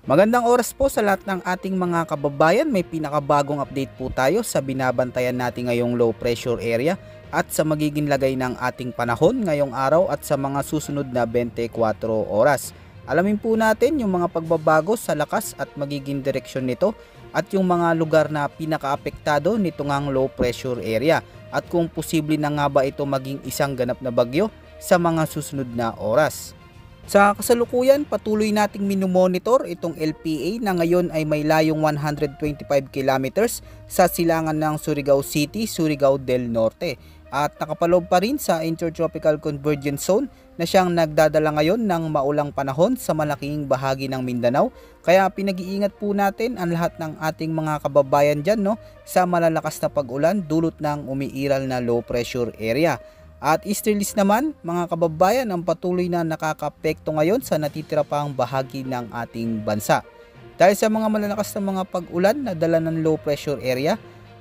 Magandang oras po sa lahat ng ating mga kababayan. May pinakabagong update po tayo sa binabantayan natin ngayong low pressure area at sa magiging lagay ng ating panahon ngayong araw at sa mga susunod na 24 oras. Alamin po natin yung mga pagbabago sa lakas at magiging direksyon nito at yung mga lugar na pinakaapektado nito ngang low pressure area at kung posible na nga ba ito maging isang ganap na bagyo sa mga susunod na oras. Sa kasalukuyan, patuloy nating minomonitor itong LPA na ngayon ay may layong 125 kilometers sa silangan ng Surigao City, Surigao del Norte at nakapaloob pa rin sa Intertropical Convergence Zone na siyang nagdadala ngayon ng maulang panahon sa malaking bahagi ng Mindanao. Kaya pinag-iingat po natin ang lahat ng ating mga kababayan dyan sa malalakas na pag-ulan dulot ng umiiral na low pressure area. At easterlies naman, mga kababayan, ang patuloy na nakakaapekto ngayon sa natitira pang bahagi ng ating bansa. Dahil sa mga malalakas na mga pag-ulan na dala ng low pressure area,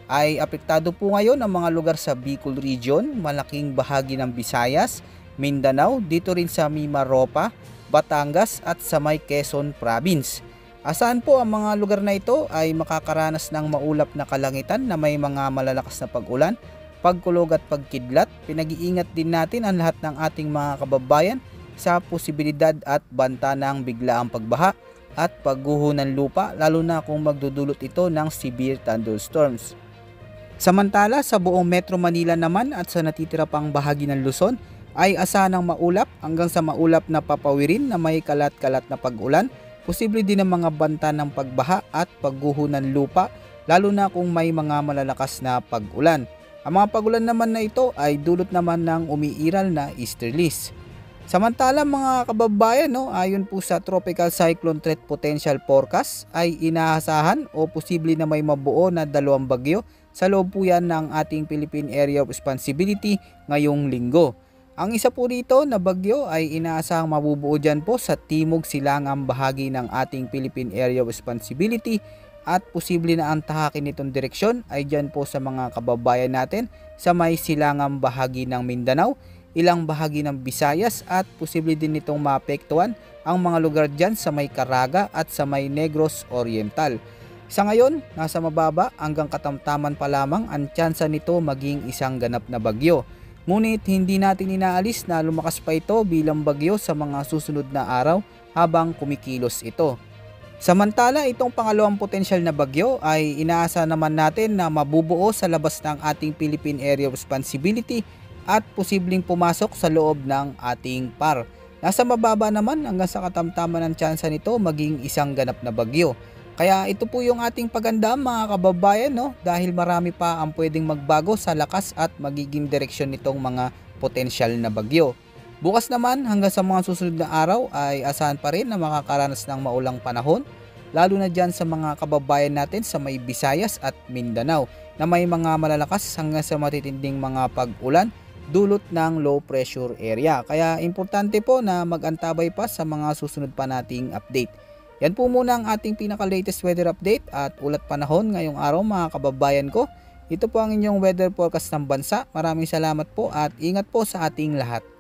ay apektado po ngayon ang mga lugar sa Bicol Region, malaking bahagi ng Visayas, Mindanao, dito rin sa Mimaropa, Batangas at sa may Quezon Province. Asahan po ang mga lugar na ito ay makakaranas ng maulap na kalangitan na may mga malalakas na pag-ulan, pagkulog at pagkidlat. Pinag-iingat din natin ang lahat ng ating mga kababayan sa posibilidad at banta ng biglaang pagbaha at pagguho ng lupa lalo na kung magdudulot ito ng severe thunderstorms. Samantala sa buong Metro Manila naman at sa natitira pang bahagi ng Luzon ay asahan ng maulap hanggang sa maulap na papawirin na may kalat-kalat na pag-ulan. Posible din ang mga banta ng pagbaha at pagguho ng lupa lalo na kung may mga malalakas na pag-ulan. Ang mga pagulan naman na ito ay dulot naman ng umiiral na easterlies. Samantala mga kababayan, ayon po sa Tropical Cyclone Threat Potential Forecast ay inaasahan o posible na may mabuo na 2 bagyo sa loob po yan ng ating Philippine Area of Responsibility ngayong linggo. Ang isa po rito na bagyo ay inaasahang mabubuo dyan po sa timog silangang bahagi ng ating Philippine Area of Responsibility at posible na ang tahakin nitong direksyon ay dyan po sa mga kababayan natin sa may silangang bahagi ng Mindanao, ilang bahagi ng Visayas at posible din nitong maapektuhan ang mga lugar dyan sa may Caraga at sa may Negros Oriental. Sa ngayon, nasa mababa hanggang katamtaman pa lamang ang tsansa nito maging isang ganap na bagyo. Ngunit hindi natin inaalis na lumakas pa ito bilang bagyo sa mga susunod na araw habang kumikilos ito. Samantala, itong pangalawang potensyal na bagyo ay inaasa naman natin na mabubuo sa labas ng ating Philippine Area of Responsibility at posibleng pumasok sa loob ng ating PAR. Nasa mababa naman hanggang sa katamtaman ng tsansa nito maging isang ganap na bagyo. Kaya ito po yung ating paganda mga kababayan dahil marami pa ang pwedeng magbago sa lakas at magiging direksyon nitong mga potensyal na bagyo. Bukas naman hanggang sa mga susunod na araw ay asahan pa rin na makakaranas ng maulang panahon lalo na dyan sa mga kababayan natin sa may Visayas at Mindanao na may mga malalakas hanggang sa matitinding mga pag-ulan dulot ng low pressure area. Kaya importante po na mag-antabay pa sa mga susunod pa nating update. Yan po muna ang ating pinaka-latest weather update at ulat panahon ngayong araw mga kababayan ko. Ito po ang inyong weather forecast ng bansa. Maraming salamat po at ingat po sa ating lahat.